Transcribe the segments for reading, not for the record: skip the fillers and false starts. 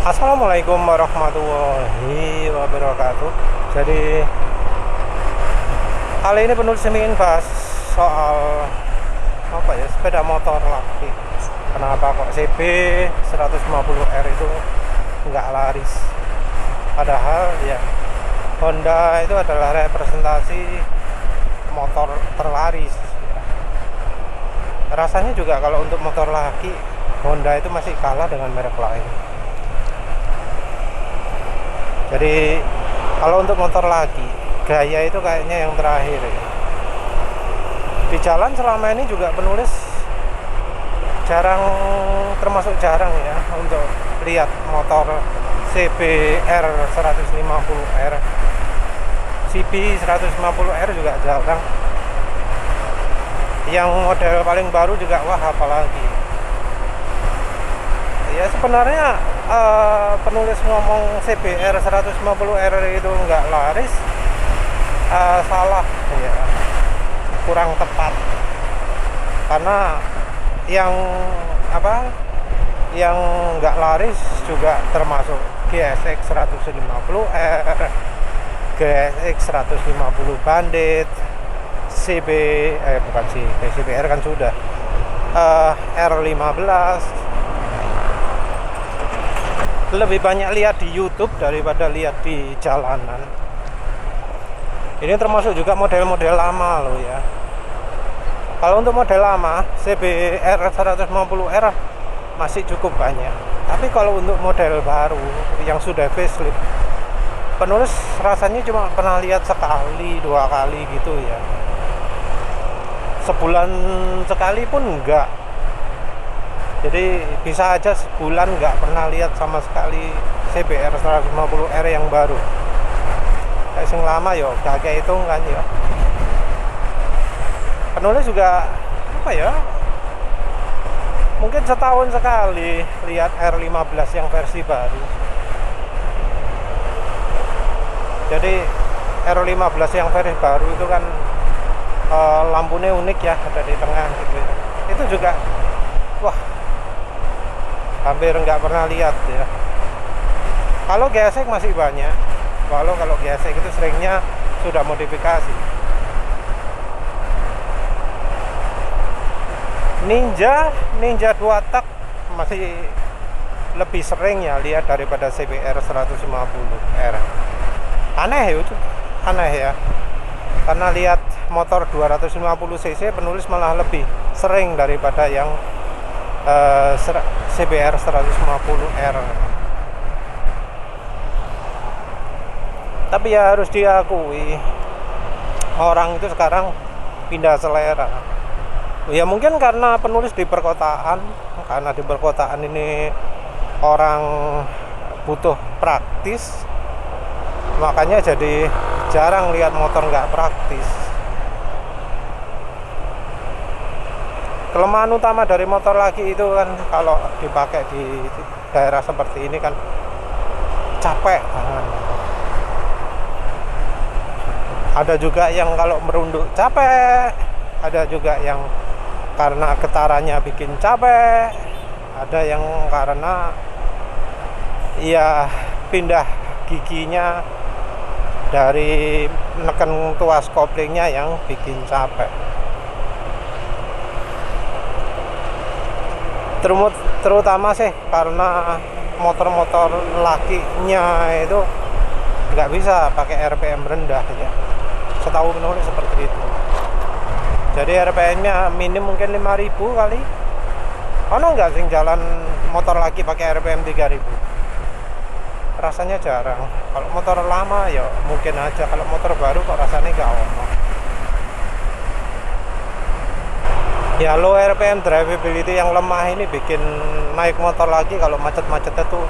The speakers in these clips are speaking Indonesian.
Assalamualaikum warahmatullahi wabarakatuh. Jadi kali ini penulis ingin bahas soal apa ya, sepeda motor laki. Kenapa kok CB 150R itu nggak laris? Padahal ya Honda itu adalah representasi motor terlaris. Rasanya juga kalau untuk motor laki Honda itu masih kalah dengan merek lain. Jadi kalau untuk motor laki gaya itu kayaknya yang terakhir ya. Di jalan selama ini juga penulis termasuk jarang ya untuk lihat motor CBR 150R, CB 150R juga jarang. Yang model paling baru juga wah apalagi ya. Sebenarnya penulis ngomong CBR 150R itu nggak laris, salah ya, kurang tepat, karena yang nggak laris juga termasuk GSX 150R, GSX 150 Bandit, CBR kan sudah, R15. Lebih banyak lihat di YouTube daripada lihat di jalanan. Ini termasuk juga model-model lama loh ya. Kalau untuk model lama CBR 150R masih cukup banyak. Tapi kalau untuk model baru yang sudah facelift, penulis rasanya cuma pernah lihat sekali, 2 kali gitu ya. Sebulan sekali pun enggak. Jadi bisa aja sebulan nggak pernah lihat sama sekali CBR 150R yang baru. Kayak yang lama yo, kakek hitung kan yo. Penulis juga mungkin setahun sekali lihat R15 yang versi baru. Jadi R15 yang versi baru itu kan lampunya unik ya, ada di tengah gitu ya. Itu juga wah, hampir nggak pernah lihat ya. Kalau GSX masih banyak. Kalau GSX itu seringnya sudah modifikasi. Ninja 2 tak masih lebih sering ya lihat daripada CBR 150R. Aneh ya. Karena lihat motor 250cc penulis malah lebih sering daripada yang CBR 150R. Tapi ya harus diakui, orang itu sekarang pindah selera. Ya mungkin karena penulis di perkotaan, karena di perkotaan ini orang butuh praktis, makanya jadi jarang lihat motor nggak praktis. Kelemahan utama dari motor laki itu kan kalau dipakai di daerah seperti ini kan capek. Ada juga yang kalau merunduk capek, ada juga yang karena getarannya bikin capek, ada yang karena ya pindah giginya dari neken tuas koplingnya yang bikin capek. Terutama sih karena motor-motor lakinya itu nggak bisa pakai RPM rendah ya. Setahu penulis seperti itu. Jadi RPM-nya minim mungkin 5.000 kali. Ono nggak sing jalan motor laki pakai RPM 3.000? Rasanya jarang. Kalau motor lama ya mungkin aja. Kalau motor baru kok rasanya nggak ono. Ya low RPM drivability yang lemah ini bikin naik motor lagi kalau macet-macetnya tuh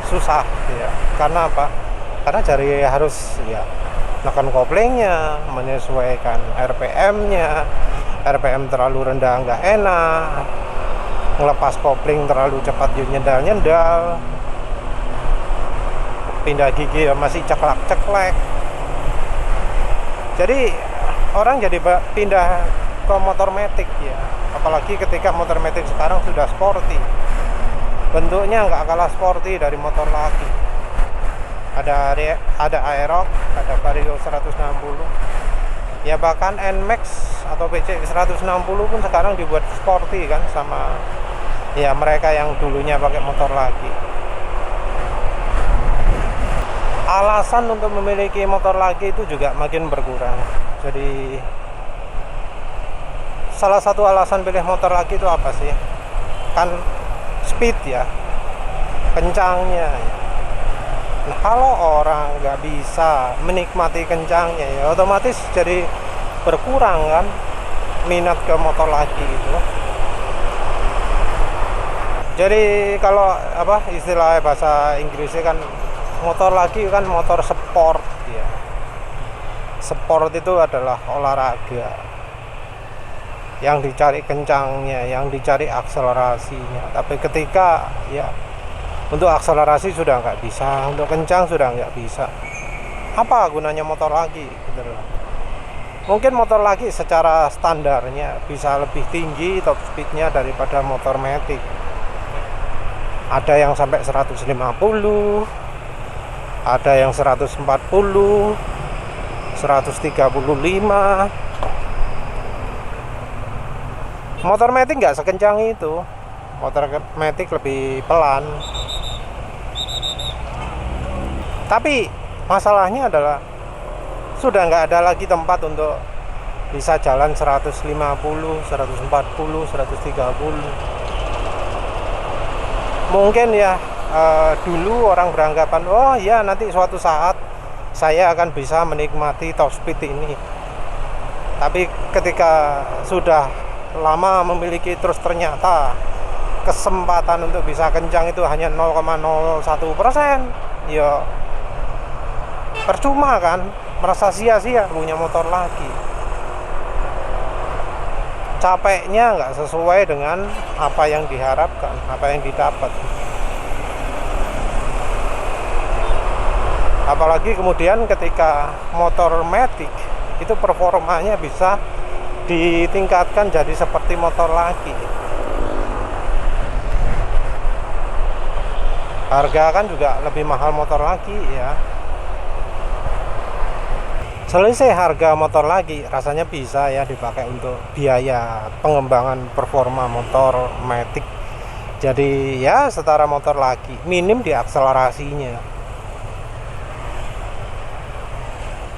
susah ya. Karena apa? Karena harus ya menekan koplingnya, menyesuaikan RPM-nya. RPM terlalu rendah nggak enak, ngelepas kopling terlalu cepat nyendal-nyendal, pindah gigi ya masih ceklek-ceklek. Jadi orang jadi pindah ke motor matic ya, apalagi ketika motor matic sekarang sudah sporty. bentuknya nggak kalah sporty dari motor lagi. Ada Aerox, ada Vario 160, ya bahkan NMAX atau PC 160 pun sekarang dibuat sporty kan sama ya mereka yang dulunya pakai motor lagi. Alasan untuk memiliki motor lagi itu juga makin berkurang. Jadi salah satu alasan pilih motor lagi itu apa sih? Kan speed ya, kencangnya. Nah, kalau orang nggak bisa menikmati kencangnya ya otomatis jadi berkurang kan minat ke motor lagi gitu. Jadi kalau apa istilah bahasa Inggrisnya kan motor lagi kan motor sport ya. Sport itu adalah olahraga yang dicari kencangnya, yang dicari akselerasinya. Tapi ketika ya untuk akselerasi sudah nggak bisa, untuk kencang sudah nggak bisa, apa gunanya motor lagi gitu loh. Mungkin motor lagi secara standarnya bisa lebih tinggi top speednya daripada motor matic. Ada yang sampai 150, ada yang 140, 135. Motor matic nggak sekencang itu. Motor matic lebih pelan. Tapi masalahnya adalah sudah nggak ada lagi tempat untuk bisa jalan 150, 140, 130. Mungkin ya dulu orang beranggapan oh ya nanti suatu saat saya akan bisa menikmati top speed ini. Tapi ketika sudah lama memiliki terus ternyata kesempatan untuk bisa kencang itu hanya 0,01%, ya percuma kan, merasa sia-sia punya motor lagi. Capeknya nggak sesuai dengan apa yang diharapkan, apa yang didapat. Apalagi kemudian ketika motor matic itu performanya bisa ditingkatkan jadi seperti motor lagi. Harga kan juga lebih mahal motor lagi ya. Selisih harga motor lagi rasanya bisa ya dipakai untuk biaya pengembangan performa motor matic. Jadi ya setara motor lagi, minim di akselerasinya.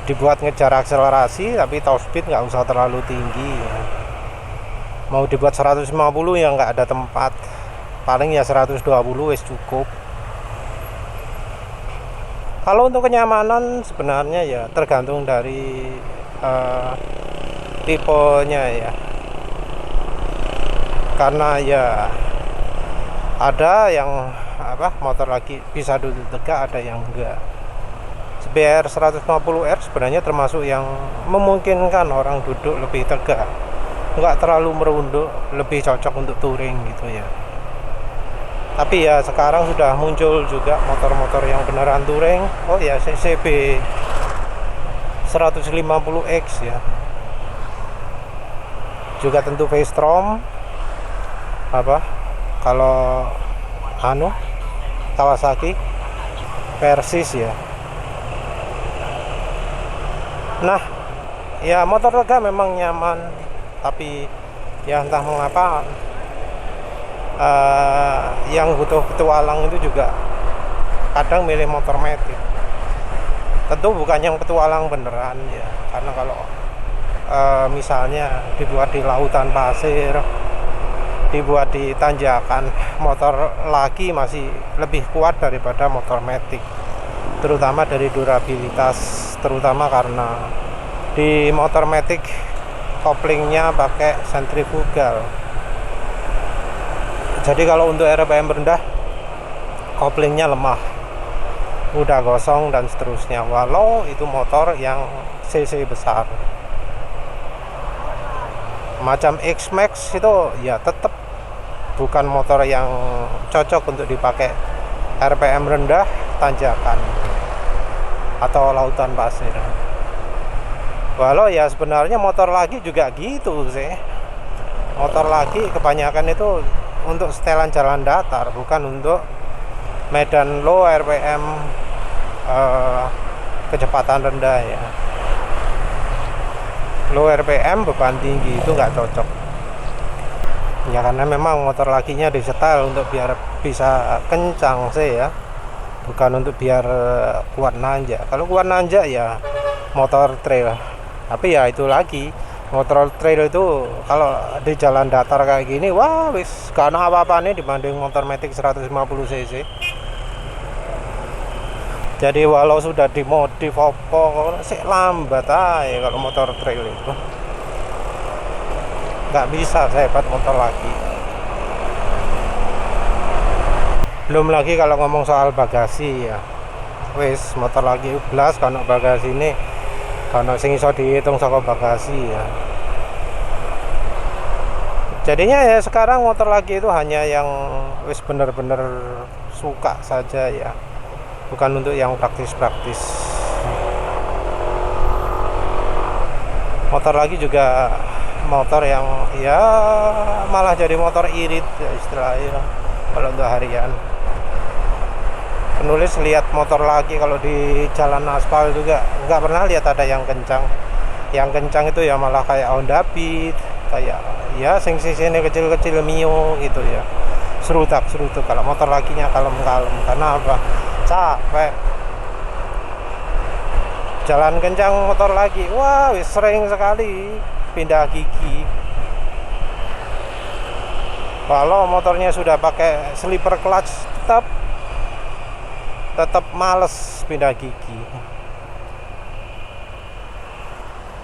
Dibuat ngejar akselerasi tapi top speed nggak usah terlalu tinggi ya. Mau dibuat 150 ya nggak ada tempat, paling ya 120 wis cukup. Kalau untuk kenyamanan sebenarnya ya tergantung dari tipenya ya. Karena ya ada yang motor lagi bisa duduk tegak, ada yang enggak. CBR 150R sebenarnya termasuk yang memungkinkan orang duduk lebih tegak, enggak terlalu merunduk, lebih cocok untuk touring gitu ya. Tapi ya sekarang sudah muncul juga motor-motor yang beneran touring. Oh ya, CCB 150X ya. Juga tentu V-Strom. Kalau Kawasaki Versys ya. Nah, ya motor lega memang nyaman, tapi ya entah mengapa yang butuh petualang itu juga kadang milih motor matic. Tentu bukan yang petualang beneran ya, karena kalau misalnya dibuat di lautan pasir, dibuat di tanjakan, motor lagi masih lebih kuat daripada motor matic, terutama dari durabilitas, terutama karena di motor matic koplingnya pakai sentrifugal. Jadi kalau untuk RPM rendah koplingnya lemah, mudah gosong dan seterusnya, walau itu motor yang cc besar. Macam X-Max itu ya tetap bukan motor yang cocok untuk dipakai RPM rendah, tanjakan atau lautan pasir. Walau ya sebenarnya motor lagi juga gitu sih. Motor lagi kebanyakan itu untuk setelan jalan datar, bukan untuk medan low RPM, kecepatan rendah ya. Low RPM beban tinggi itu nggak cocok ya, karena memang motor lakinya disetel untuk biar bisa kencang sih ya, bukan untuk biar kuat nanjak. Kalau kuat nanjak ya motor trail, tapi ya itu lagi, motor trail itu kalau di jalan datar kayak gini, wah wis karena apa-apanya dibanding motor matic 150 cc. Jadi walau sudah dimodif Oppo sih lambat aja kalau motor trail itu, nggak bisa sehebat motor lagi. Belum lagi kalau ngomong soal bagasi ya, wis motor lagi belas kalau bagasi ini, kalau sing iso dihitung saka bagasi ya. Jadinya ya sekarang motor lagi itu hanya yang wis bener-bener suka saja ya, bukan untuk yang praktis-praktis. Motor lagi juga motor yang ya malah jadi motor irit ya istilahnya kalau untuk harian. Penulis lihat motor lagi kalau di jalan aspal juga nggak pernah lihat ada yang kencang. Yang kencang itu ya malah kayak Honda Beat, kayak ya sing sisine kecil-kecil Mio gitu ya. Serutak. Kalau motor lakinya kalem-kalem. Karena apa? Capek. Jalan kencang motor lagi, wah sering sekali pindah gigi. Kalau motornya sudah pakai sleeper clutch tetap males pindah gigi.